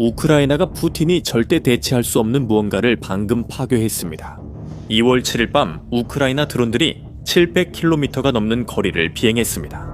우크라이나가 푸틴이 절대 대체할 수 없는 무언가를 방금 파괴했습니다. 2월 7일 밤 우크라이나 드론들이 700km가 넘는 거리를 비행했습니다.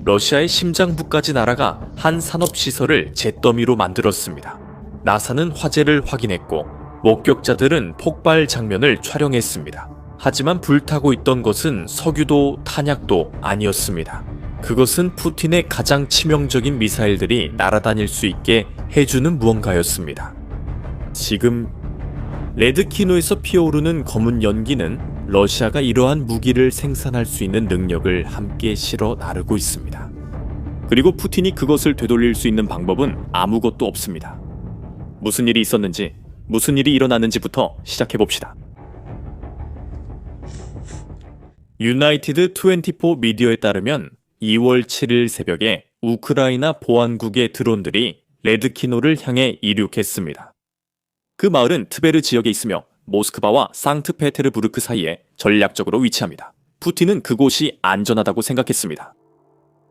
러시아의 심장부까지 날아가 한 산업시설을 잿더미로 만들었습니다. 나사는 화재를 확인했고 목격자들은 폭발 장면을 촬영했습니다. 하지만 불타고 있던 것은 석유도 탄약도 아니었습니다. 그것은 푸틴의 가장 치명적인 미사일들이 날아다닐 수 있게 해주는 무언가였습니다. 지금 레드키노에서 피어오르는 검은 연기는 러시아가 이러한 무기를 생산할 수 있는 능력을 함께 실어 나르고 있습니다. 그리고 푸틴이 그것을 되돌릴 수 있는 방법은 아무것도 없습니다. 무슨 일이 있었는지, 무슨 일이 일어났는지부터 시작해봅시다. 유나이티드 24 미디어에 따르면 2월 7일 새벽에 우크라이나 보안국의 드론들이 레드키노를 향해 이륙했습니다. 그 마을은 트베르 지역에 있으며 모스크바와 상트페테르부르크 사이에 전략적으로 위치합니다. 푸틴은 그곳이 안전하다고 생각했습니다.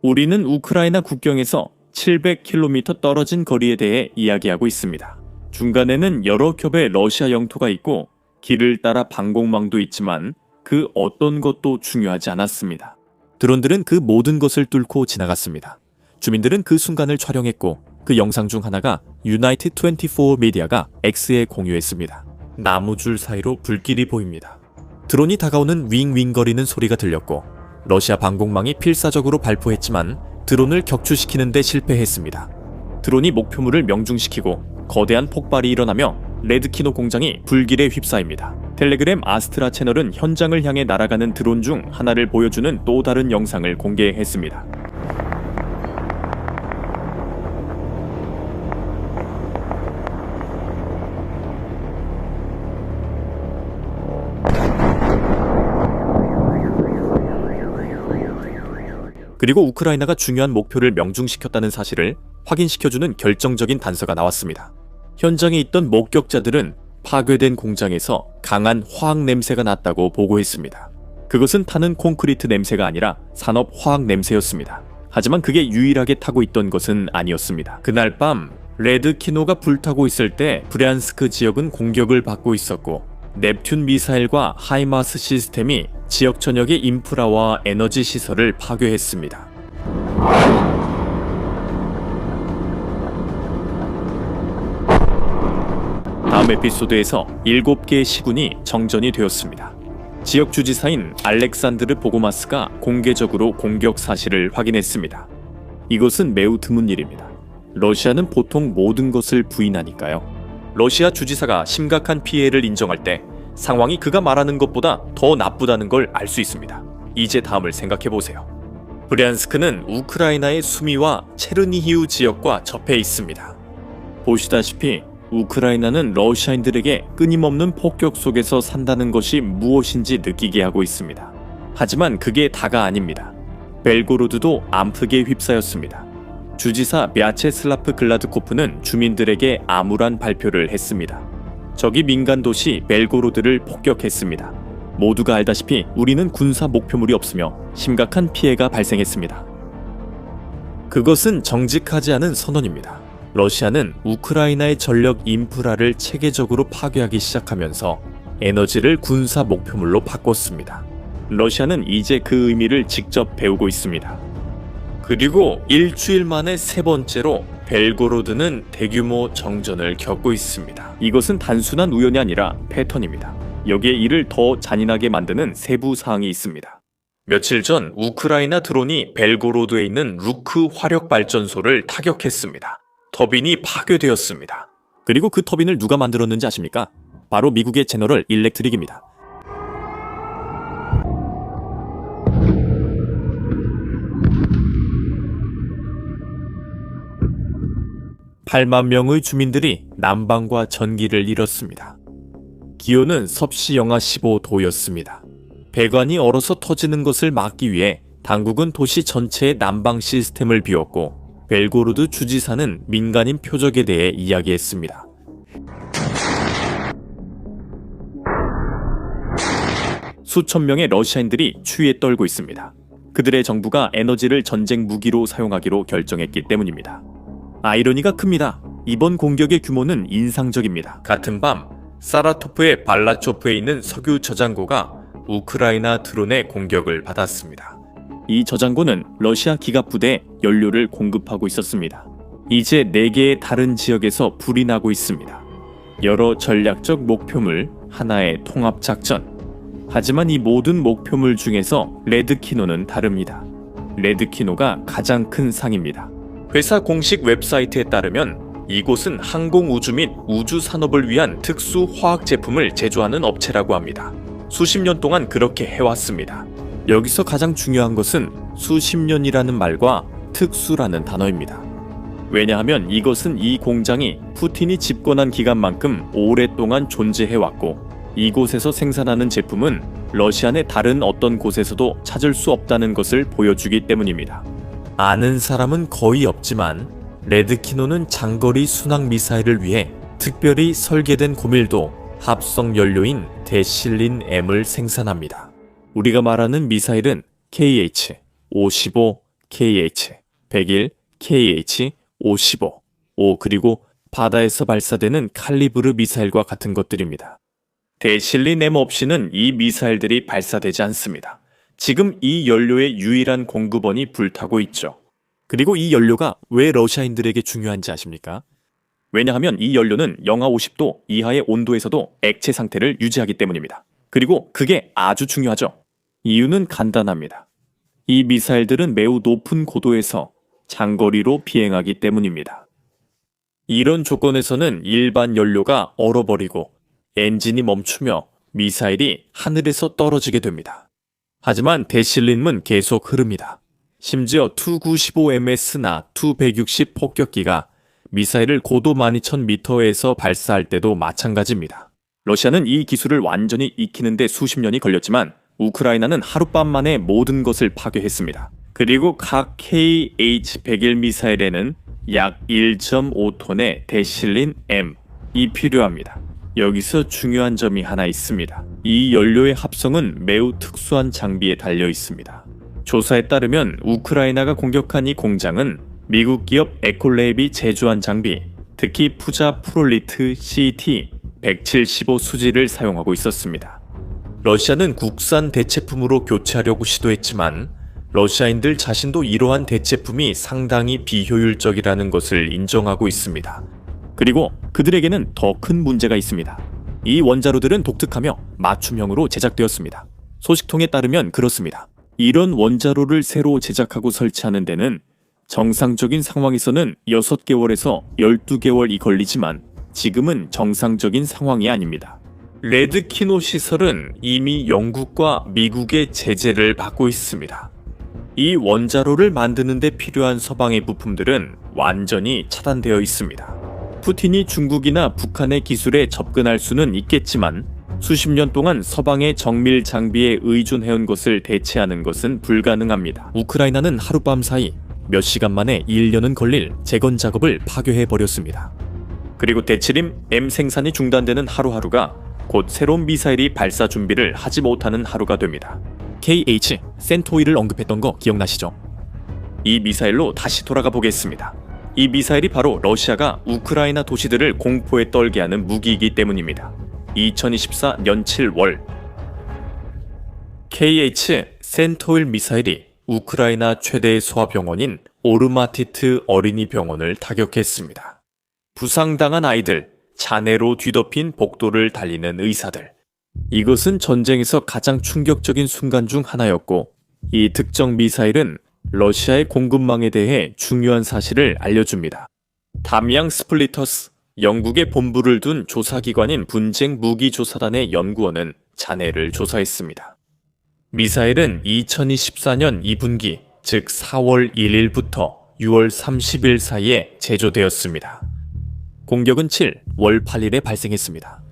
우리는 우크라이나 국경에서 700km 떨어진 거리에 대해 이야기하고 있습니다. 중간에는 여러 겹의 러시아 영토가 있고 길을 따라 방공망도 있지만 그 어떤 것도 중요하지 않았습니다. 드론들은 그 모든 것을 뚫고 지나갔습니다. 주민들은 그 순간을 촬영했고 그 영상 중 하나가 유나이티드 24 미디어가 X에 공유했습니다. 나무줄 사이로 불길이 보입니다. 드론이 다가오는 윙윙거리는 소리가 들렸고 러시아 방공망이 필사적으로 발포했지만 드론을 격추시키는 데 실패했습니다. 드론이 목표물을 명중시키고 거대한 폭발이 일어나며 레드키노 공장이 불길에 휩싸입니다. 텔레그램 아스트라 채널은 현장을 향해 날아가는 드론 중 하나를 보여주는 또 다른 영상을 공개했습니다. 그리고 우크라이나가 중요한 목표를 명중시켰다는 사실을 확인시켜주는 결정적인 단서가 나왔습니다. 현장에 있던 목격자들은 파괴된 공장에서 강한 화학 냄새가 났다고 보고했습니다. 그것은 타는 콘크리트 냄새가 아니라 산업 화학 냄새였습니다. 하지만 그게 유일하게 타고 있던 것은 아니었습니다. 그날 밤 레드키노가 불타고 있을 때 브리안스크 지역은 공격을 받고 있었고 넵튠 미사일과 하이마스 시스템이 지역 전역의 인프라와 에너지 시설을 파괴했습니다. 다음 에피소드에서 7개의 시군이 정전이 되었습니다. 지역 주지사인 알렉산드르 보고마스가 공개적으로 공격 사실을 확인했습니다. 이것은 매우 드문 일입니다. 러시아는 보통 모든 것을 부인하니까요. 러시아 주지사가 심각한 피해를 인정할 때 상황이 그가 말하는 것보다 더 나쁘다는 걸 알 수 있습니다. 이제 다음을 생각해보세요. 브리안스크는 우크라이나의 수미와 체르니히우 지역과 접해 있습니다. 보시다시피 우크라이나는 러시아인들에게 끊임없는 폭격 속에서 산다는 것이 무엇인지 느끼게 하고 있습니다. 하지만 그게 다가 아닙니다. 벨고로드도 암흑에 휩싸였습니다. 주지사 мя체슬라프 글라드코프는 주민들에게 암울한 발표를 했습니다. 적이 민간 도시 벨고로드를 폭격했습니다. 모두가 알다시피 우리는 군사 목표물이 없으며 심각한 피해가 발생했습니다. 그것은 정직하지 않은 선언입니다. 러시아는 우크라이나의 전력 인프라를 체계적으로 파괴하기 시작하면서 에너지를 군사 목표물로 바꿨습니다. 러시아는 이제 그 의미를 직접 배우고 있습니다. 그리고 일주일 만에 세 번째로 벨고로드는 대규모 정전을 겪고 있습니다. 이것은 단순한 우연이 아니라 패턴입니다. 여기에 이를 더 잔인하게 만드는 세부 사항이 있습니다. 며칠 전 우크라이나 드론이 벨고로드에 있는 루크 화력발전소를 타격했습니다. 터빈이 파괴되었습니다. 그리고 그 터빈을 누가 만들었는지 아십니까? 바로 미국의 제너럴 일렉트릭입니다. 8만 명의 주민들이 난방과 전기를 잃었습니다. 기온은 섭씨 영하 15도였습니다. 배관이 얼어서 터지는 것을 막기 위해 당국은 도시 전체의 난방 시스템을 비웠고 벨고로드 주지사는 민간인 표적에 대해 이야기했습니다. 수천 명의 러시아인들이 추위에 떨고 있습니다. 그들의 정부가 에너지를 전쟁 무기로 사용하기로 결정했기 때문입니다. 아이러니가 큽니다. 이번 공격의 규모는 인상적입니다. 같은 밤 사라토프의 발라초프에 있는 석유 저장고가 우크라이나 드론의 공격을 받았습니다. 이 저장고는 러시아 기갑부대에 연료를 공급하고 있었습니다. 이제 4개의 다른 지역에서 불이 나고 있습니다. 여러 전략적 목표물, 하나의 통합작전. 하지만 이 모든 목표물 중에서 레드키노는 다릅니다. 레드키노가 가장 큰 상입니다. 회사 공식 웹사이트에 따르면 이곳은 항공우주 및 우주산업을 위한 특수 화학 제품을 제조하는 업체라고 합니다. 수십 년 동안 그렇게 해왔습니다. 여기서 가장 중요한 것은 수십 년이라는 말과 특수라는 단어입니다. 왜냐하면 이것은 이 공장이 푸틴이 집권한 기간만큼 오랫동안 존재해왔고 이곳에서 생산하는 제품은 러시아 내 다른 어떤 곳에서도 찾을 수 없다는 것을 보여주기 때문입니다. 아는 사람은 거의 없지만 레드키노는 장거리 순항 미사일을 위해 특별히 설계된 고밀도 합성 연료인 데실린 M을 생산합니다. 우리가 말하는 미사일은 KH-55, KH-101, KH-55, 그리고 바다에서 발사되는 칼리브르 미사일과 같은 것들입니다. 데실린 M 없이는 이 미사일들이 발사되지 않습니다. 지금 이 연료의 유일한 공급원이 불타고 있죠. 그리고 이 연료가 왜 러시아인들에게 중요한지 아십니까? 왜냐하면 이 연료는 영하 50도 이하의 온도에서도 액체 상태를 유지하기 때문입니다. 그리고 그게 아주 중요하죠. 이유는 간단합니다. 이 미사일들은 매우 높은 고도에서 장거리로 비행하기 때문입니다. 이런 조건에서는 일반 연료가 얼어버리고 엔진이 멈추며 미사일이 하늘에서 떨어지게 됩니다. 하지만 데실린은 계속 흐릅니다. 심지어 Tu-95MS나 Tu-160 폭격기가 미사일을 고도 12,000m에서 발사할 때도 마찬가지입니다. 러시아는 이 기술을 완전히 익히는데 수십 년이 걸렸지만 우크라이나는 하룻밤 만에 모든 것을 파괴했습니다. 그리고 각 KH-101 미사일에는 약 1.5톤의 데실린 M이 필요합니다. 여기서 중요한 점이 하나 있습니다. 이 연료의 합성은 매우 특수한 장비에 달려 있습니다. 조사에 따르면 우크라이나가 공격한 이 공장은 미국 기업 에콜랩이 제조한 장비, 특히 푸자 프롤리트 CT-175 수지를 사용하고 있었습니다. 러시아는 국산 대체품으로 교체하려고 시도했지만 러시아인들 자신도 이러한 대체품이 상당히 비효율적이라는 것을 인정하고 있습니다. 그리고 그들에게는 더 큰 문제가 있습니다. 이 원자로들은 독특하며 맞춤형으로 제작되었습니다. 소식통에 따르면 그렇습니다. 이런 원자로를 새로 제작하고 설치하는 데는 정상적인 상황에서는 6개월에서 12개월이 걸리지만 지금은 정상적인 상황이 아닙니다. 레드키노 시설은 이미 영국과 미국의 제재를 받고 있습니다. 이 원자로를 만드는 데 필요한 서방의 부품들은 완전히 차단되어 있습니다. 푸틴이 중국이나 북한의 기술에 접근할 수는 있겠지만 수십 년 동안 서방의 정밀 장비에 의존해온 것을 대체하는 것은 불가능합니다. 우크라이나는 하룻밤 사이 몇 시간 만에 1년은 걸릴 재건 작업을 파괴해버렸습니다. 그리고 데칠림 M 생산이 중단되는 하루하루가 곧 새로운 미사일이 발사 준비를 하지 못하는 하루가 됩니다. KH 센토일을 언급했던 거 기억나시죠? 이 미사일로 다시 돌아가 보겠습니다. 이 미사일이 바로 러시아가 우크라이나 도시들을 공포에 떨게 하는 무기이기 때문입니다. 2024년 7월 KH 센토일 미사일이 우크라이나 최대의 소아병원인 오르마티트 어린이병원을 타격했습니다. 부상당한 아이들, 잔해로 뒤덮인 복도를 달리는 의사들. 이것은 전쟁에서 가장 충격적인 순간 중 하나였고 이 특정 미사일은 러시아의 공급망에 대해 중요한 사실을 알려줍니다. 담양 스플리터스, 영국의 본부를 둔 조사기관인 분쟁 무기조사단의 연구원은 잔해를 조사했습니다. 미사일은 2024년 2분기, 즉 4월 1일부터 6월 30일 사이에 제조되었습니다. 공격은 7월 8일에 발생했습니다.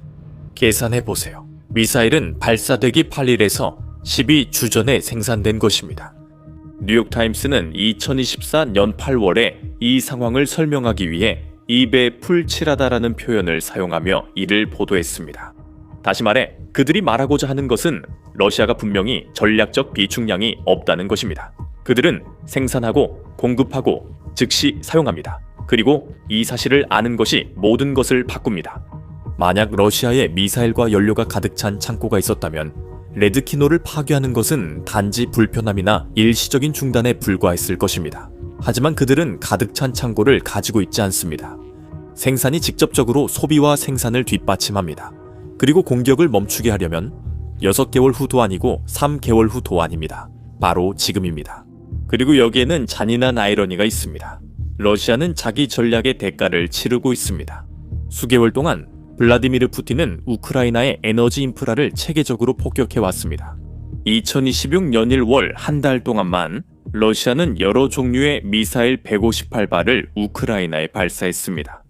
계산해보세요. 미사일은 발사되기 8일에서 12주 전에 생산된 것입니다. 뉴욕타임스는 2024년 8월에 이 상황을 설명하기 위해 입에 풀칠하다라는 표현을 사용하며 이를 보도했습니다. 다시 말해 그들이 말하고자 하는 것은 러시아가 분명히 전략적 비축량이 없다는 것입니다. 그들은 생산하고 공급하고 즉시 사용합니다. 그리고 이 사실을 아는 것이 모든 것을 바꿉니다. 만약 러시아에 미사일과 연료가 가득 찬 창고가 있었다면 레드키노를 파괴하는 것은 단지 불편함이나 일시적인 중단에 불과했을 것입니다. 하지만 그들은 가득 찬 창고를 가지고 있지 않습니다. 생산이 직접적으로 소비와 생산을 뒷받침합니다. 그리고 공격을 멈추게 하려면 6개월 후도 아니고 3개월 후도 아닙니다. 바로 지금입니다. 그리고 여기에는 잔인한 아이러니가 있습니다. 러시아는 자기 전략의 대가를 치르고 있습니다. 수개월 동안 블라디미르 푸틴은 우크라이나의 에너지 인프라를 체계적으로 폭격해왔습니다. 2026년 1월 한 달 동안만 러시아는 여러 종류의 미사일 158발을 우크라이나에 발사했습니다.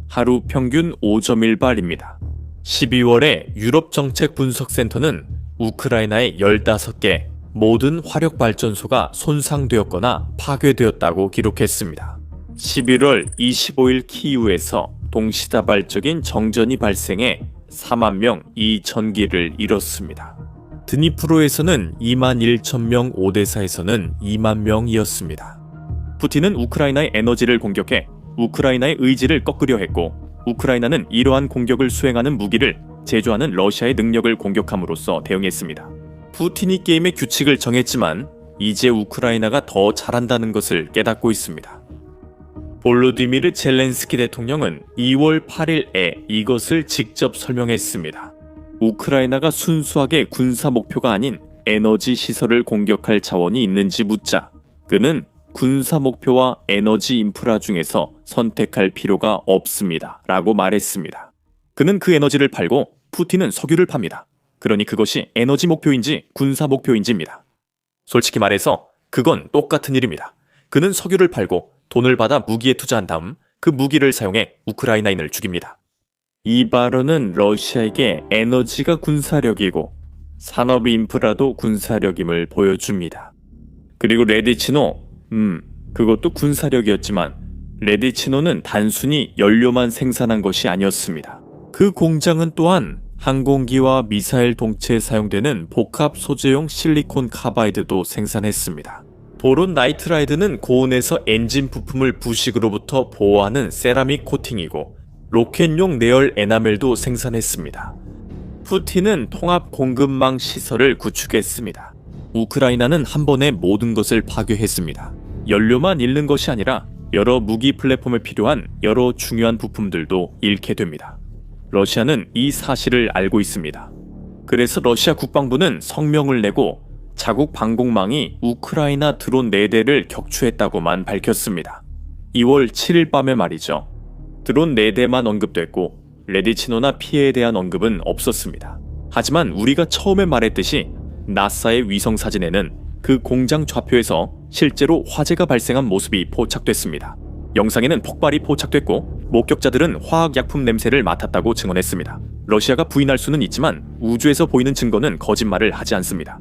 하루 평균 5.1발입니다. 12월에 유럽정책분석센터는 우크라이나의 15개 모든 화력발전소가 손상되었거나 파괴되었다고 기록했습니다. 11월 25일 키이우에서 동시다발적인 정전이 발생해 4만 명 2,000기를 잃었습니다. 드니프로에서는 2만 1천 명, 오데사에서는 2만 명이었습니다. 푸틴은 우크라이나의 에너지를 공격해 우크라이나의 의지를 꺾으려 했고 우크라이나는 이러한 공격을 수행하는 무기를 제조하는 러시아의 능력을 공격함으로써 대응했습니다. 푸틴이 게임의 규칙을 정했지만 이제 우크라이나가 더 잘한다는 것을 깨닫고 있습니다. 볼로디미르 젤렌스키 대통령은 2월 8일에 이것을 직접 설명했습니다. 우크라이나가 순수하게 군사 목표가 아닌 에너지 시설을 공격할 자원이 있는지 묻자 그는 군사 목표와 에너지 인프라 중에서 선택할 필요가 없습니다. 라고 말했습니다. 그는 그 에너지를 팔고 푸틴은 석유를 팝니다. 그러니 그것이 에너지 목표인지 군사 목표인지입니다. 솔직히 말해서 그건 똑같은 일입니다. 그는 석유를 팔고 돈을 받아 무기에 투자한 다음 그 무기를 사용해 우크라이나인을 죽입니다. 이 발언은 러시아에게 에너지가 군사력이고 산업 인프라도 군사력임을 보여줍니다. 그리고 레디치노, 그것도 군사력이었지만 레디치노는 단순히 연료만 생산한 것이 아니었습니다. 그 공장은 또한 항공기와 미사일 동체에 사용되는 복합 소재용 실리콘 카바이드도 생산했습니다. 보론 나이트라이드는 고온에서 엔진 부품을 부식으로부터 보호하는 세라믹 코팅이고 로켓용 내열 에나멜도 생산했습니다. 푸틴은 통합 공급망 시설을 구축했습니다. 우크라이나는 한 번에 모든 것을 파괴했습니다. 연료만 잃는 것이 아니라 여러 무기 플랫폼에 필요한 여러 중요한 부품들도 잃게 됩니다. 러시아는 이 사실을 알고 있습니다. 그래서 러시아 국방부는 성명을 내고 자국 방공망이 우크라이나 드론 4대를 격추했다고만 밝혔습니다. 2월 7일 밤에 말이죠. 드론 4대만 언급됐고 레디치노나 피해에 대한 언급은 없었습니다. 하지만 우리가 처음에 말했듯이 나사의 위성 사진에는 그 공장 좌표에서 실제로 화재가 발생한 모습이 포착됐습니다. 영상에는 폭발이 포착됐고 목격자들은 화학약품 냄새를 맡았다고 증언했습니다. 러시아가 부인할 수는 있지만 우주에서 보이는 증거는 거짓말을 하지 않습니다.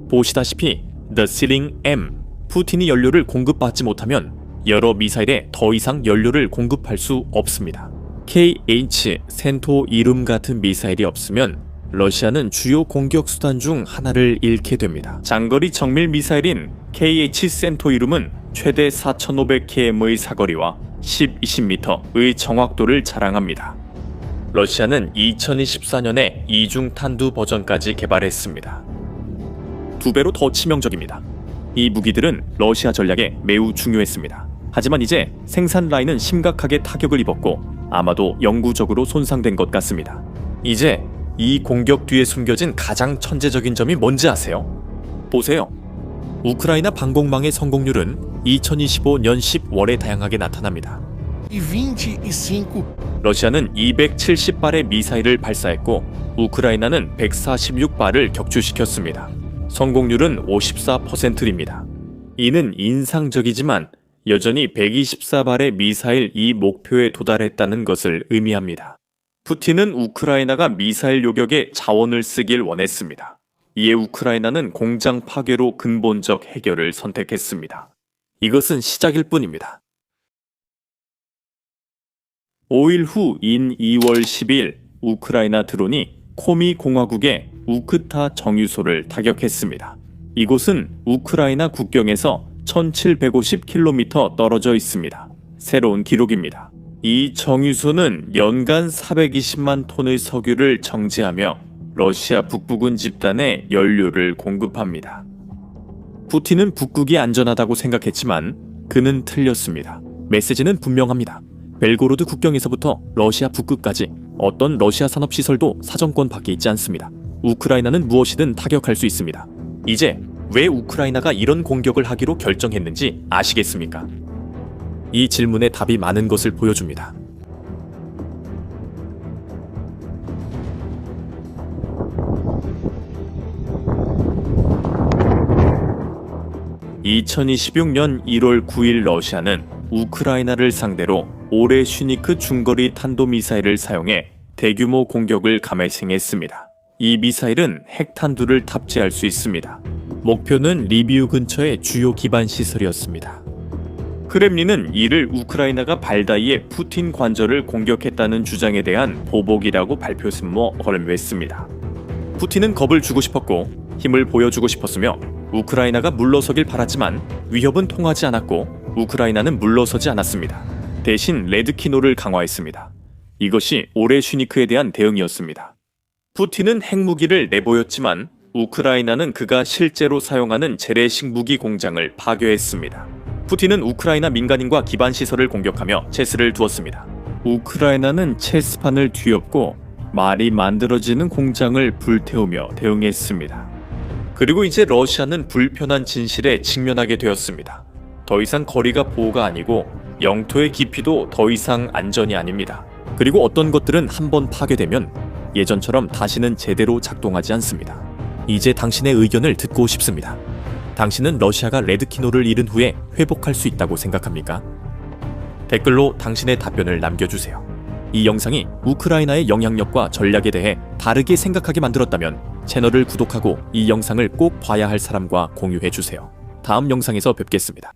보시다시피 The Ceiling M, 푸틴이 연료를 공급받지 못하면 여러 미사일에 더 이상 연료를 공급할 수 없습니다. KH 센토 이룸 같은 미사일이 없으면 러시아는 주요 공격 수단 중 하나를 잃게 됩니다. 장거리 정밀 미사일인 KH 센토 이룸은 최대 4,500km의 사거리와 10-20m의 정확도를 자랑합니다. 러시아는 2024년에 이중 탄두 버전까지 개발했습니다. 2배로 더 치명적입니다. 이 무기들은 러시아 전략에 매우 중요했습니다. 하지만 이제 생산 라인은 심각하게 타격을 입었고 아마도 영구적으로 손상된 것 같습니다. 이제 이 공격 뒤에 숨겨진 가장 천재적인 점이 뭔지 아세요? 보세요. 우크라이나 방공망의 성공률은 2025년 10월에 다양하게 나타납니다. 러시아는 270발의 미사일을 발사했고 우크라이나는 146발을 격추시켰습니다. 성공률은 54%입니다. 이는 인상적이지만 여전히 124발의 미사일 이 목표에 도달했다는 것을 의미합니다. 푸틴은 우크라이나가 미사일 요격에 자원을 쓰길 원했습니다. 이에 우크라이나는 공장 파괴로 근본적 해결을 선택했습니다. 이것은 시작일 뿐입니다. 5일 후인 2월 10일 우크라이나 드론이 코미 공화국의 우크타 정유소를 타격했습니다. 이곳은 우크라이나 국경에서 1750km 떨어져 있습니다. 새로운 기록입니다. 이 정유소는 연간 420만 톤의 석유를 정제하며 러시아 북부군 집단에 연료를 공급합니다. 푸틴은 북극이 안전하다고 생각했지만 그는 틀렸습니다. 메시지는 분명합니다. 벨고로드 국경에서부터 러시아 북극까지 어떤 러시아 산업시설도 사정권 밖에 있지 않습니다. 우크라이나는 무엇이든 타격할 수 있습니다. 이제 왜 우크라이나가 이런 공격을 하기로 결정했는지 아시겠습니까? 이 질문에 답이 많은 것을 보여줍니다. (2026년 1월 9일) 러시아는 우크라이나를 상대로 오레슈니크 중거리 탄도미사일을 사용해 대규모 공격을 감행했습니다. 이 미사일은 핵탄두를 탑재할 수 있습니다. 목표는 리비우 근처의 주요 기반 시설이었습니다. 크렘린은 이를 우크라이나가 발다이의 푸틴 관절을 공격했다는 주장에 대한 보복이라고 발표문을 거론했습니다. 푸틴은 겁을 주고 싶었고 힘을 보여주고 싶었으며 우크라이나가 물러서길 바랐지만 위협은 통하지 않았고 우크라이나는 물러서지 않았습니다. 대신 레드키노를 강화했습니다. 이것이 오레슈니크에 대한 대응이었습니다. 푸틴은 핵무기를 내보였지만 우크라이나는 그가 실제로 사용하는 재래식 무기 공장을 파괴했습니다. 푸틴은 우크라이나 민간인과 기반 시설을 공격하며 체스를 두었습니다. 우크라이나는 체스판을 뒤엎고 말이 만들어지는 공장을 불태우며 대응했습니다. 그리고 이제 러시아는 불편한 진실에 직면하게 되었습니다. 더 이상 거리가 보호가 아니고 영토의 깊이도 더 이상 안전이 아닙니다. 그리고 어떤 것들은 한번 파괴되면 예전처럼 다시는 제대로 작동하지 않습니다. 이제 당신의 의견을 듣고 싶습니다. 당신은 러시아가 레드키노를 잃은 후에 회복할 수 있다고 생각합니까? 댓글로 당신의 답변을 남겨주세요. 이 영상이 우크라이나의 영향력과 전략에 대해 다르게 생각하게 만들었다면 채널을 구독하고 이 영상을 꼭 봐야 할 사람과 공유해주세요. 다음 영상에서 뵙겠습니다.